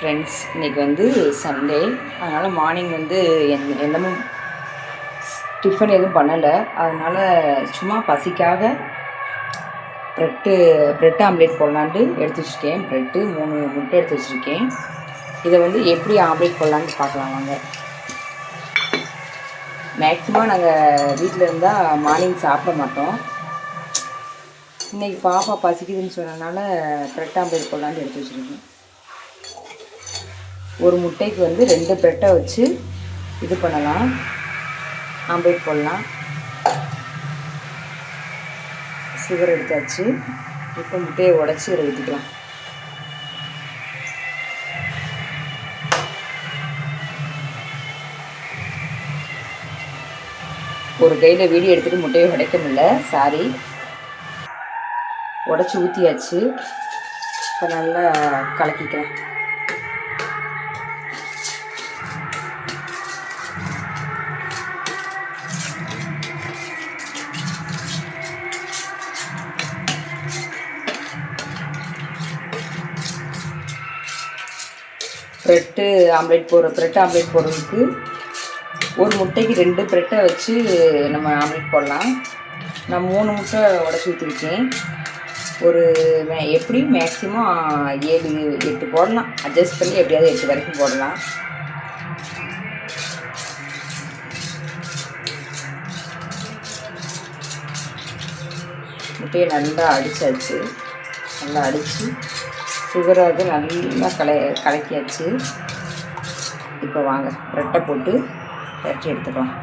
Friends, இன்றைக்கி வந்து Sunday. அதனால் மார்னிங் வந்து என்னமும் டிஃபன் எதுவும் பண்ணலை. அதனால் சும்மா பசிக்காக ப்ரெட் ஆம்லேட் போடலான்ட்டு எடுத்து வச்சுருக்கேன். 3 முட்டை எடுத்து வச்சுருக்கேன். இதை வந்து எப்படி ஆம்லேட் போடலான்ட்டு பார்க்கலாம் வாங்க. மேக்ஸிமம் நாங்கள் வீட்டில் இருந்தால் மார்னிங் சாப்பிட மாட்டோம். இன்றைக்கி பாப்பா பசிக்குதுன்னு சொன்னதுனால ப்ரெட் ஆம்லேட் போடலான்ட்டு எடுத்து வச்சுருக்கேன். ஒரு முட்டைக்கு வந்து 2 ப்ரெட்டை வச்சு இது பண்ணலாம், ஆம்லேட் போடலாம். சுகர் எடுத்தாச்சு. இப்போ முட்டையை உடச்சி இதை ஊற்றிக்கலாம். ஒரு கையில் வீடியோ எடுத்துகிட்டு முட்டையை உடைக்க முடியல, சாரி. உடச்சி ஊற்றியாச்சு. இப்போ நல்லா கலக்கிக்கலாம். ப்ரெட் ஆம்லேட் போடுறதுக்கு ஒரு முட்டைக்கு 2 ப்ரெட்டை வச்சு நம்ம ஆம்லேட் போடலாம். நான் 3 முட்டை உடச்சி ஊற்றிருக்கேன். ஒரு எப்படி மேக்ஸிமம் 7-8 போடலாம். அட்ஜஸ்ட் பண்ணி எப்படியாவது 8 வரைக்கும் போடலாம். முட்டையை நல்லா அடித்தாச்சு. நல்லா அடித்து சுகரை வந்து நல்லா கலக்கியாச்சு. இப்போ வாங்க ப்ரெட்டை போட்டு பரட்டி எடுத்துக்கலாம்.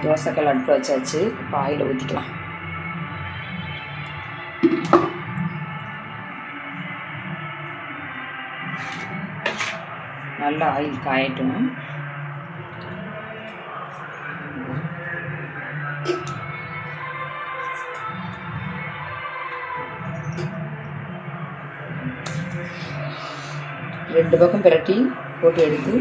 தோசைக்கல் அடுப்பில் வச்சாச்சு. இப்போ ஆயில் ஊற்றிக்கலாம். நல்லா ஆயில் காயட்டும். ரெண்டு பக்கம் பிரட்டி போட்டு எடுத்து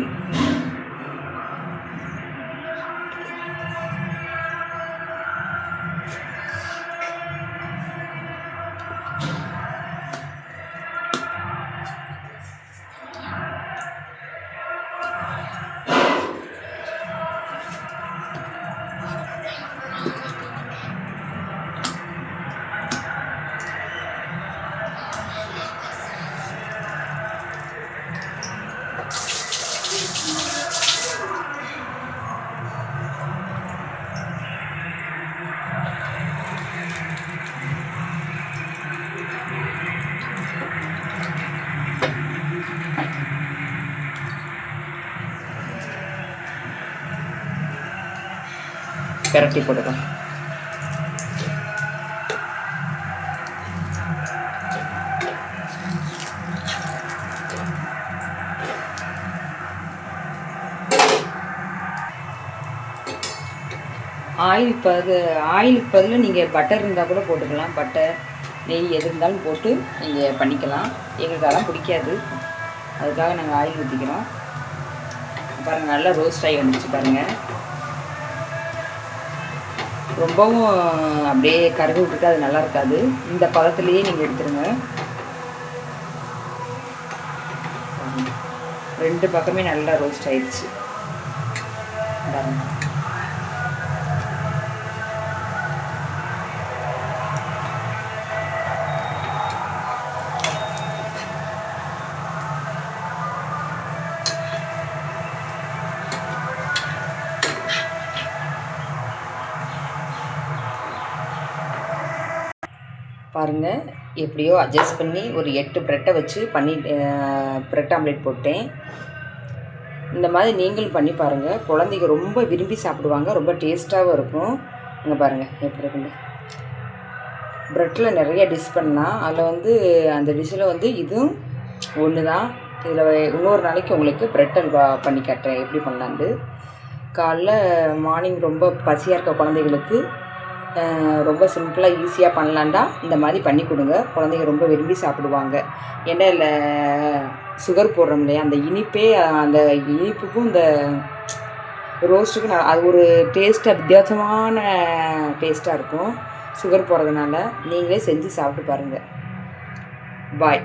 பிரட்டி போட்டுக்கலாம். ஆயிலுக்கு பதில் நீங்கள் பட்டர் இருந்தால் கூட போட்டுக்கலாம். பட்டர், நெய் எது இருந்தாலும் போட்டு நீங்கள் பண்ணிக்கலாம். எங்களுக்கு அதெல்லாம் பிடிக்காது, அதுக்காக நாங்கள் ஆயில் ஊற்றிக்கிறோம். பாருங்கள், நல்லா ரோஸ்ட் ஆகி வந்துச்சு பாருங்கள். ரொம்பவும் அப்படியே கருகு விட்டுட்டு அது நல்லா இருக்காது. இந்த பதத்துலேயே நீங்கள் எடுத்துருங்க. 2 பக்கமே நல்லா ரோஸ்ட் ஆயிடுச்சு. பாருங்கள், எப்படியோ அட்ஜஸ்ட் பண்ணி ஒரு 8 ப்ரெட்டை வச்சு ப்ரெட் ஆம்லேட் போட்டேன். இந்த மாதிரி நீங்களும் பண்ணி பாருங்கள். குழந்தைங்க ரொம்ப விரும்பி சாப்பிடுவாங்க. ரொம்ப டேஸ்ட்டாகவும் இருக்கும். இங்கே பாருங்கள் எப்படி இருக்குங்க. ப்ரெட்டில் நிறைய டிஷ் பண்ணலாம். அதில் வந்து அந்த டிஷ்ஷில் வந்து இதுவும் ஒன்று தான். இதில் இன்னொரு நாளைக்கு உங்களுக்கு ப்ரெட் அல்வா பண்ணி காட்டுறேன் எப்படி பண்ணலான்ட்டு. காலைல மார்னிங் ரொம்ப பசியாக இருக்க குழந்தைகளுக்கு ரொம்ப சிம்பிளாக ஈஸியாக பண்ணலான்டா இந்த மாதிரி பண்ணி கொடுங்க. குழந்தைங்க ரொம்ப விரும்பி சாப்பிடுவாங்க. ஏன்னா இல்லை சுகர் போடுறோம் இல்லையா, அந்த இனிப்பே அந்த இனிப்புக்கும் இந்த ரோஸ்ட்டுக்கும் அது ஒரு டேஸ்ட்டாக வித்தியாசமான டேஸ்ட்டாக இருக்கும். சுகர் போகிறதுனால நீங்களே செஞ்சு சாப்பிட்டு பாருங்கள். பாய்.